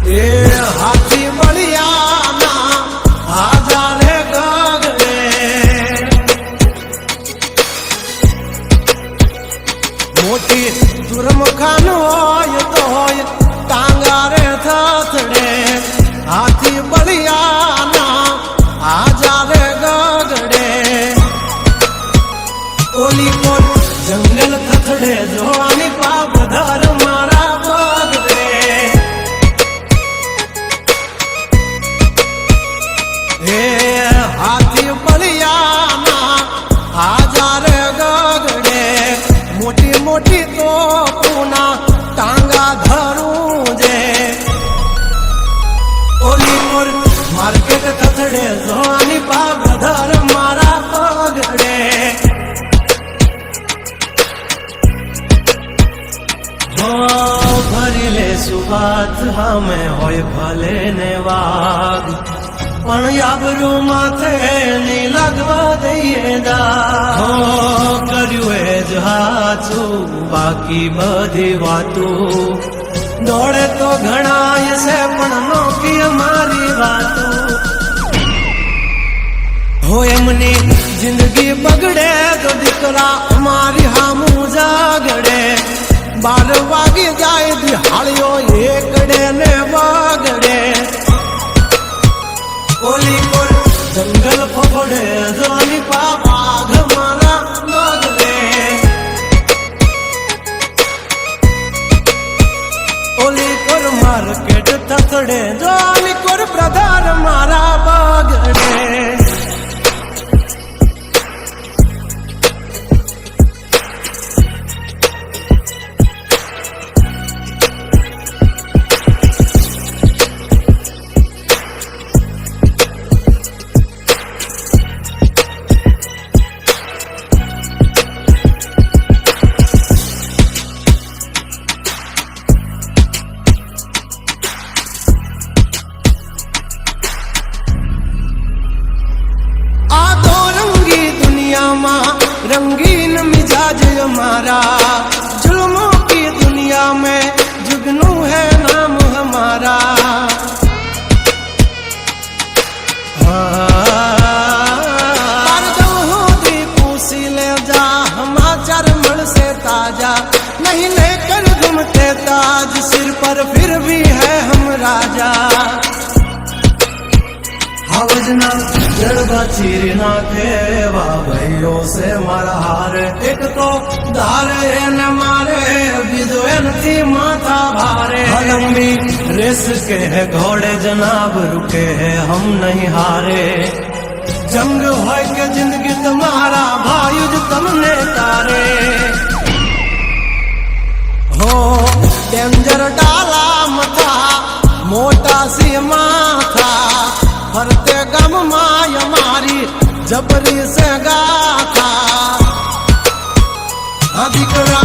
એ હાથી બળિયાના આજારે ગગડે મોટી દુર્મખાન હોય તો હોય ટાંગારે થથડે હાથી બળિયાના આજારે ગગડે ઓલી કોલ જંગલ થથડે જોવાની પાવધર મારા બગડે હે હાથી બળિયાના આજારે ગગડે મોટી મોટી તોપના ટાંગા ધરું જે ઓલી કોલ માર્કેટ થથડે જોવાની પાવધર મારા બગડે ભરી લે સુવાત હમે હોય ભલે ને વાગ પણ આબરૂ માથે ની લાગવા દઈએ દા કર્યું એ જ હાચું બાકી બધી વાતો દોડે તો ઘણાય છે પણ નોકી અમારી વાતો હો એમની જિંદગી બગડે તો દીકરા અમારી હામું જાગડે 12 વાગી જાય દિહાળીઓ એકડે ને વાગડે ઓલી કોલ જંગલ ફફડે જોની પાગ મારા બગડે ઓલી કોલ માર્કેટ થથડે જોની કોલ પ્રધાન મારા બગડે रंगीन मिजाज हमारा जुल्मों की दुनिया में जुगनू है नाम हमारा पूछी ले जा समाचार मल से ताजा नहीं लेकर घूमते ताज सिर पर फिर भी है हम राजा हवजना जड़बा चीरना खेवा भाइयों से मारा हार एक तो धारे न मारे विदोन थी माथा भारे लंबी रेस के है घोड़े जनाब रुके है हम नहीं हारे जंग हो के जिंदगी तुम्हारा भायुज तुमने तारे हो डेंजर डाला मथा मोटा सी माथा फरते गम माय मारी जबरी से गाथा अधिकरा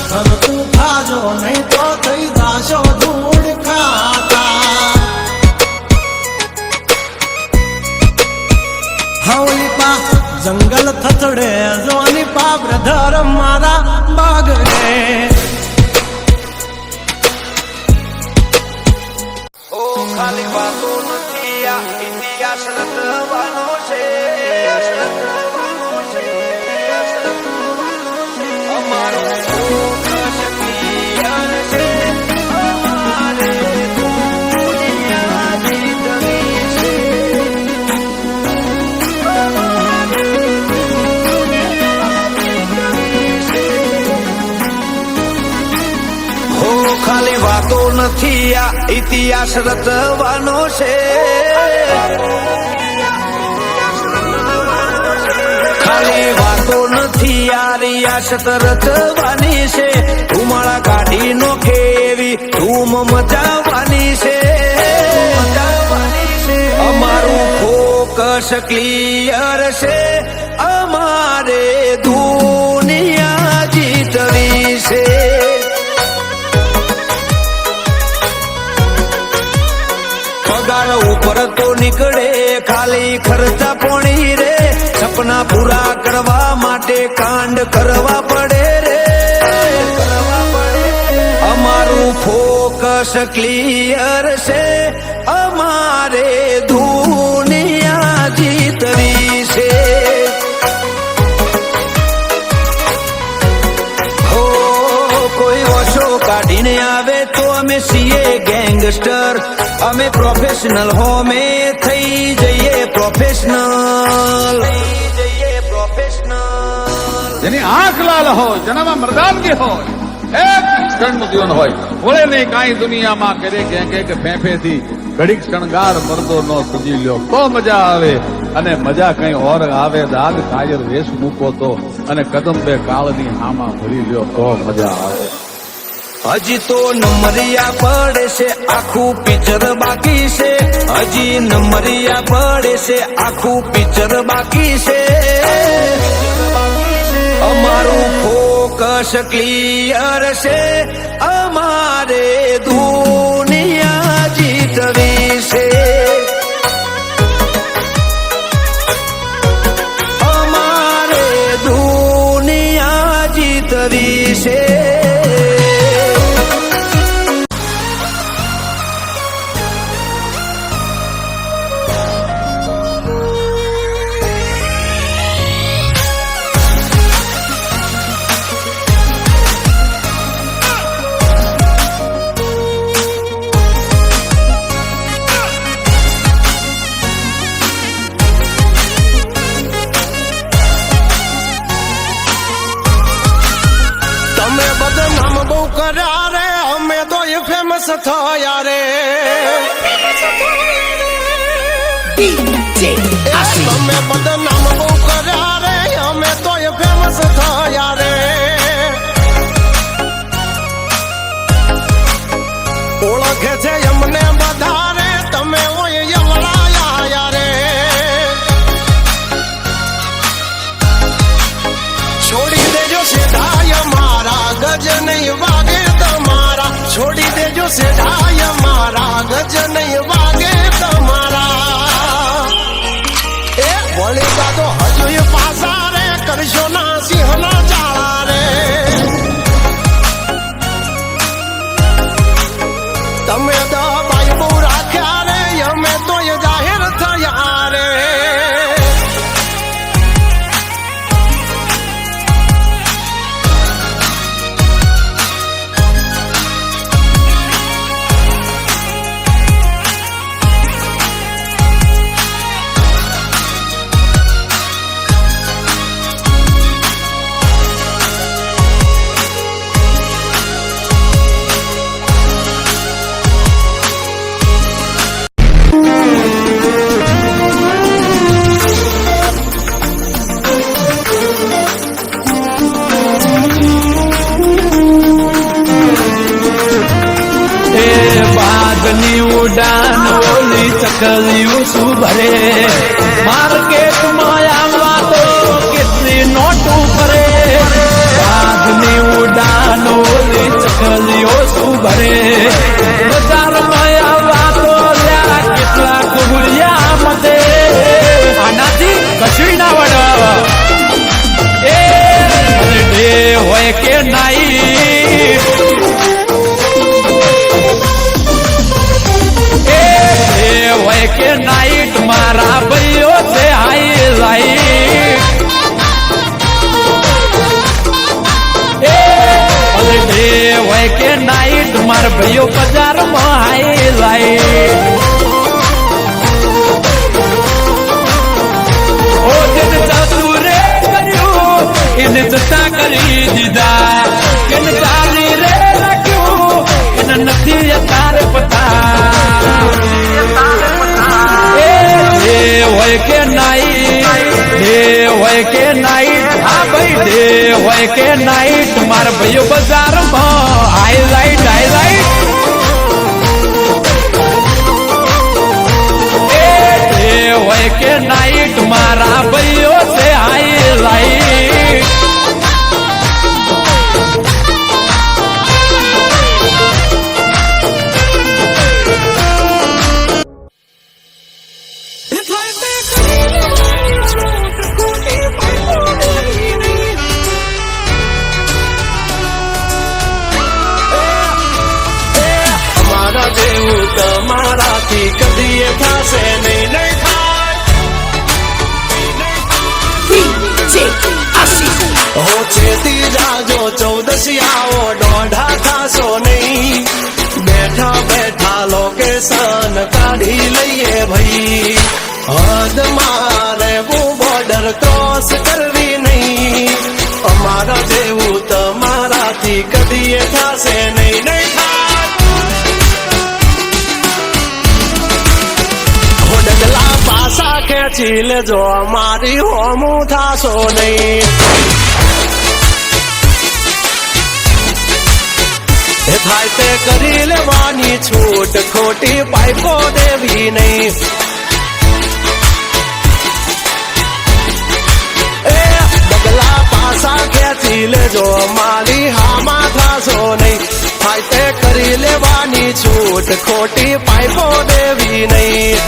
सब तू खाजो नहीं तो थई दाशो धूड़ खाता हवली पा जंगल थथड़े जोनी पा ब्रधर मारा बागड़े ओ खाली बातों इतिहास रचવાનો છે અમારો શક્તિયાન છે અમારે દુનિયા જીતવી છે હો ખાલી વાતો નથી આ ઇતિહાસ રચવાનો છે ખાલી વાતો નથી યારી આશત રચવાની છે ધુમાળા કાઢી નોખે એવી ધૂમ મચાવવાની છે અમારું ફોકસ ક્લિયર છે અમારે દુનિયા જીતવી છે પગાર ઉપર તો નીકળે ખાલી ખર્ચા પોણી રે સપના પૂરા કરવા માટે કાંડ કરવા પડે રે અમારું ફોકસ ફોકસ ક્લિયર છે અમારે દુનિયા જીતવી છે હો કોઈ ઓછો કાઢીને આવે તો અમે છીએ ગેંગસ્ટર અમે પ્રોફેશનલ હોમે થઈ જઈએ પ્રોફેશનલ જેની આંખ લાલ હોય જેનામાં મર્દાનગી હોય એક ક્ષણનું જીવન હોય બોલે નહીં કાંઈ દુનિયામાં કરે કે ફેંફેથી ઘડીક શણગાર મરદો નો સજી લ્યો તો મજા આવે અને મજા કઈ ઓર આવે દાગ કાયર વેશ મૂકો તો અને કદમ બે કાળની હામાં ભરી લ્યો તો મજા આવે હજી તો નંબરિયા પડે છે આખું પિક્ચર બાકી છે હજી નંબરિયા પડે છે આખું પિક્ચર બાકી છે અમારું ફોકસ ક્લિયર છે અમારે દુનિયા જીતવી છે અમારે દુનિયા જીતવી છે કર્યા રે અમે તો એ ફેમસ થયા રે તમે બદનામ બહુ કર્યા રે અમે તો એ ફેમસ થયા રે ઓળખે છે અમને બધા રે તમે ઓય યવડાયા રે છોડી દેજો સીધાય મારા ગજ નહીં વાગે તમારા છોડી દેજો સીધાય મારા ગજ નહીં વાગે તમારા એ વળી તો હજુ પાસા રે કરશો ના સિંહના જાળા રે તમે દબાઈ બહુ રાખ્યા રે અમે તો એ જાહેર થયા રે ઉડાન ઓલી ચકલિયું શું ભરે માર્કેટમાં આવવા તો કેટલી નોટું ભરે વાઘની ઉડાન ઓલી ચકલિયો શું ભરે બજારમાં આવવા તો લ્યા કેટલા કુબડિયા મતે આનાથી કશું ના વડ એ ડે હોય કે નાઈ હોય કે નાઈટ મારા ભાઈઓ છે હાઈ લાઈટ ડે હોય કે નાઈટ મારા ભાઈઓ બજારમાં હાઈ લાઈટ ઓ જેને જાદુ રે કર્યું એને જતા કરી દીધા એને ચાલી રે રાખ્યું એને નથી અત્યારે પતા હોય કે નાઈટ ડે હોય કે નાઈટ હા ભાઈ ડે હોય કે નાઈટ મારા ભાઈઓ બજારમાં હાઈલાઈટ હાઈલાઈટ ડે હોય કે નાઈટ મારા ભાઈઓ છે હાઈલાઈટ જેવું તમારાથી કદીએ થશે નહીં નહીં થાય હો ચેતી જાજો ચૌદસિયાઓ દોઢા થાશો નહીં બેઠા બેઠા લોકેશન કાઢી લઈએ ભાઈ હદ મારે બોર્ડર ક્રોસ કરવી નહીં અમારા જેવું તમારાથી કદીએ થશે નહીં નહીં થાય હો ડગલા પાસા ખેંચી લેજો અમારી હોમું થાશો નહીં એ થાય તે કરી લેવાની છૂટ ખોટી પાઇપો દેવી નહીં એ ડગલા પાસા ખેંચી લેજો મારી હામાં થાશો નહીં થાય તે કરી લેવાની છૂટ ખોટી પાઇપો દેવી નહીં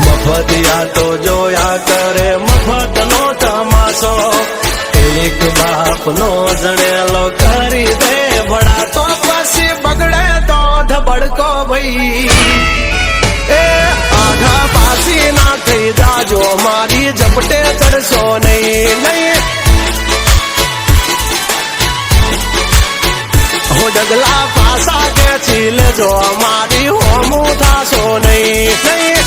મફતિયા તો જોયા કરે મફત નો તમાશો એક બાપ નો જણેલો કરી દે ભડા તો પછી બગડે તો ધબડકો ભાઈ એ આઘા પાછી ના થઈ જાજો મારી ઝપટે ચડશો નહીં નહીં હો ડગલા પાસા ખેંચી લેજો મારી હોમું થાશો નહીં નહીં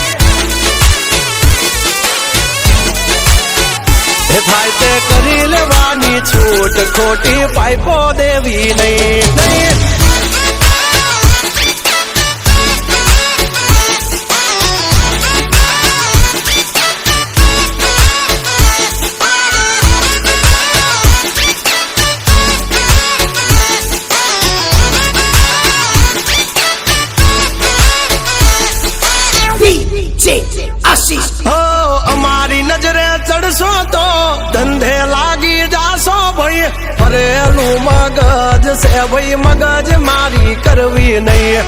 થાય તે કરી લેવાની છૂટ ખોટી પાઇપો દેવી નહીં નહીં હો અમારી નજરે ચડશો તો ધંધે લાગી જાશો ભાઈ ફરેલું મગજ છે ભાઈ મગજ મારી કરવી નહીં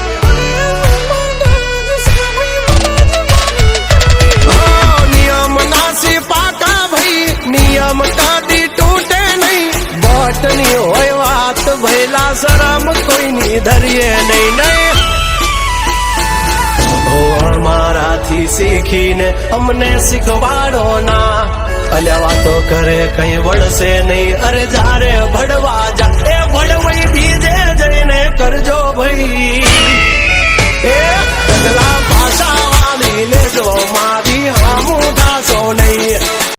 નિયમ નાસી પાકા ભાઈ નિયમ કદી તૂટે નહીં બટની હોય વાત ભૈલા શરમ કોઈની ધરીએ નહીં નહીં અમારાથી શીખીને અમને શીખવાડો ના અલ્યા વાતો કરે કઈ વળશે નહીં અરે જારે ભડવા જા એ ભડવાઈ બીજે જઈને કરજો ભાઈ